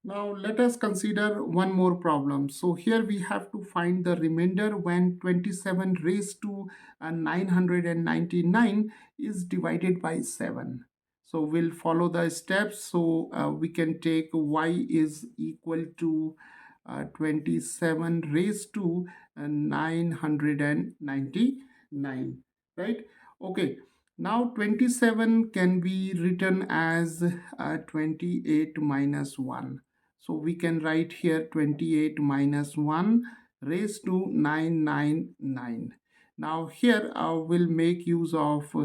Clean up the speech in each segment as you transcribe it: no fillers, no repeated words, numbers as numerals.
Now let us consider one more problem. So here we have to find the remainder when 27 raised to 999 is divided by 7. So we'll follow the steps. So we can take y is equal to 27 raised to 999, right? Okay. Now 27 can be written as 28 minus 1. So we can write here 28 minus 1 raised to 999. Now here we'll make use of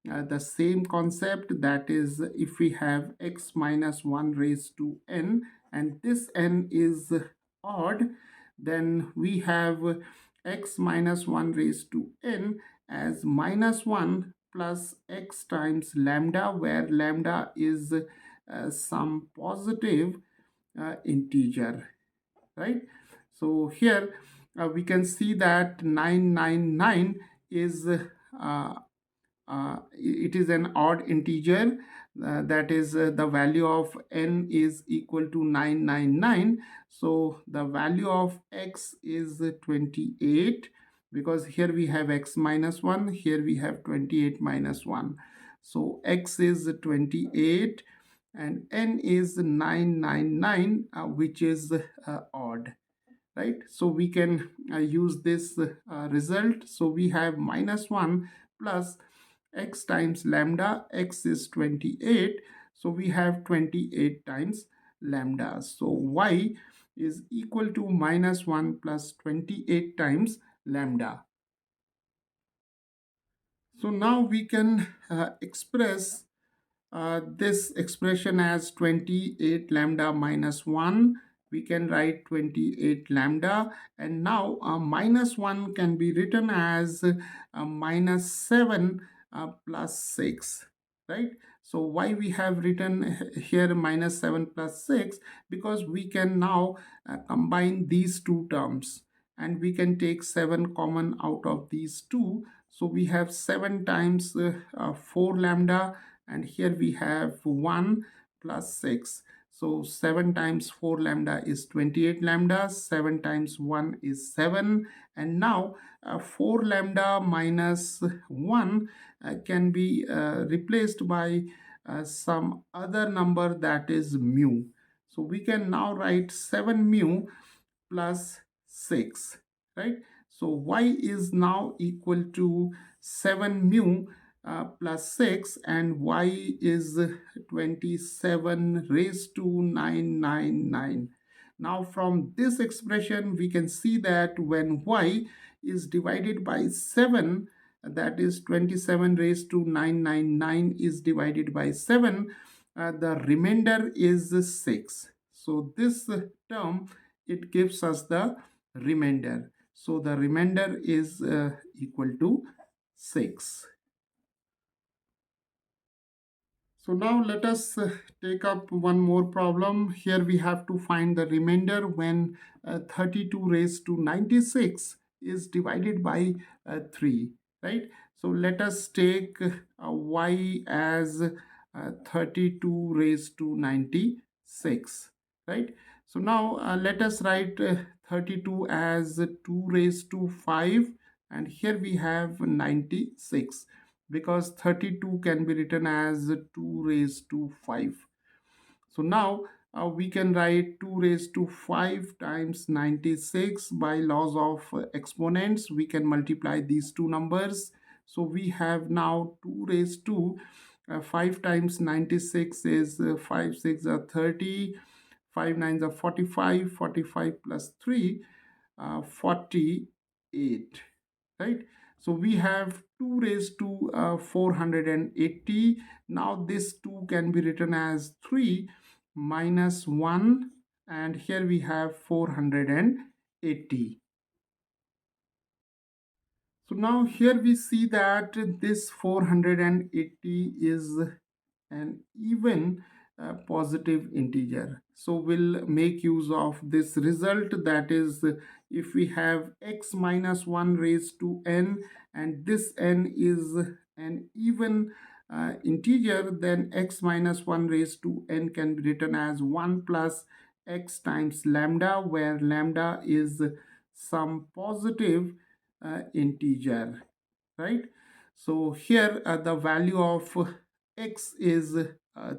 the same concept, that is if we have x minus 1 raised to n and this n is odd, then we have x minus 1 raised to n as minus 1 plus x times lambda, where lambda is some positive integer, right? So here we can see that 999 is it is an odd integer, that is the value of n is equal to 999. So the value of x is 28, because here we have x minus 1, here we have 28 minus 1. So x is 28 and n is 999, which is odd, right? So we can use this result. So we have minus 1 plus x times lambda. X is 28, so we have 28 times lambda. So y is equal to minus 1 plus 28 times lambda. So now we can express this expression as 28 lambda minus 1. We can write 28 lambda, and now minus 1 can be written as minus 7 plus 6, right? So why we have written here minus 7 plus 6? Because we can now combine these two terms and we can take 7 common out of these two. So we have 7 times 4 lambda, and here we have 1 plus 6. So 7 times 4 lambda is 28 lambda, 7 times 1 is 7, and now 4 lambda minus 1 can be replaced by some other number, that is mu. So we can now write 7 mu plus 6, right? So y is now equal to 7 mu plus 6, and y is 27 raised to 999. Now from this expression we can see that when y is divided by 7, that is 27 raised to 999 is divided by 7, the remainder is 6. So this term, it gives us the remainder. So the remainder is equal to 6. So now let us take up one more problem. Here we have to find the remainder when 32 raised to 96 is divided by 3, right? So let us take y as 32 raised to 96, right? So now let us write 32 as 2 raised to 5, and here we have 96, because 32 can be written as 2 raised to 5. So now we can write 2 raised to 5 times 96. By laws of exponents, we can multiply these two numbers. So we have now 2 raised to 5 times 96 is 5 6 are 30, 5 9s are 45, 45 plus 3, 48, right? So we have 2 raised to 480. Now this 2 can be written as 3 minus 1, and here we have 480. So now here we see that this 480 is an even positive integer. So we'll make use of this result, that is if we have x minus 1 raised to n and this n is an even integer, then x minus 1 raised to n can be written as 1 plus x times lambda, where lambda is some positive integer, right? So here the value of x is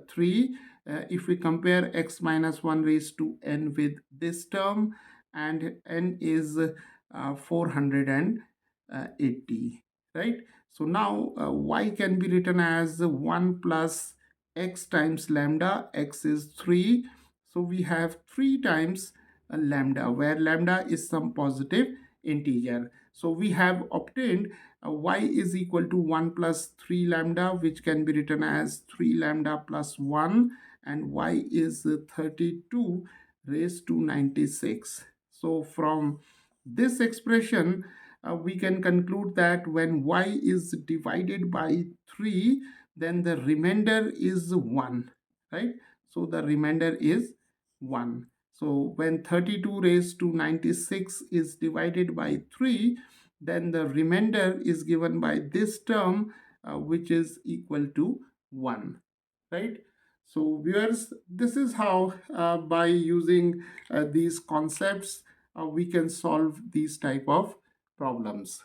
3. If we compare x minus 1 raised to n with this term, and n is 480, right? So now y can be written as 1 plus x times lambda. X is 3, so we have 3 times lambda, where lambda is some positive integer. So we have obtained y is equal to 1 plus 3 lambda, which can be written as 3 lambda plus 1, and y is 32 raised to 96. So from this expression, we can conclude that when y is divided by 3, then the remainder is 1, right? So the remainder is 1. So when 32 raised to 96 is divided by 3, then the remainder is given by this term, which is equal to 1, right? So viewers, this is how by using these concepts we can solve these type of problems.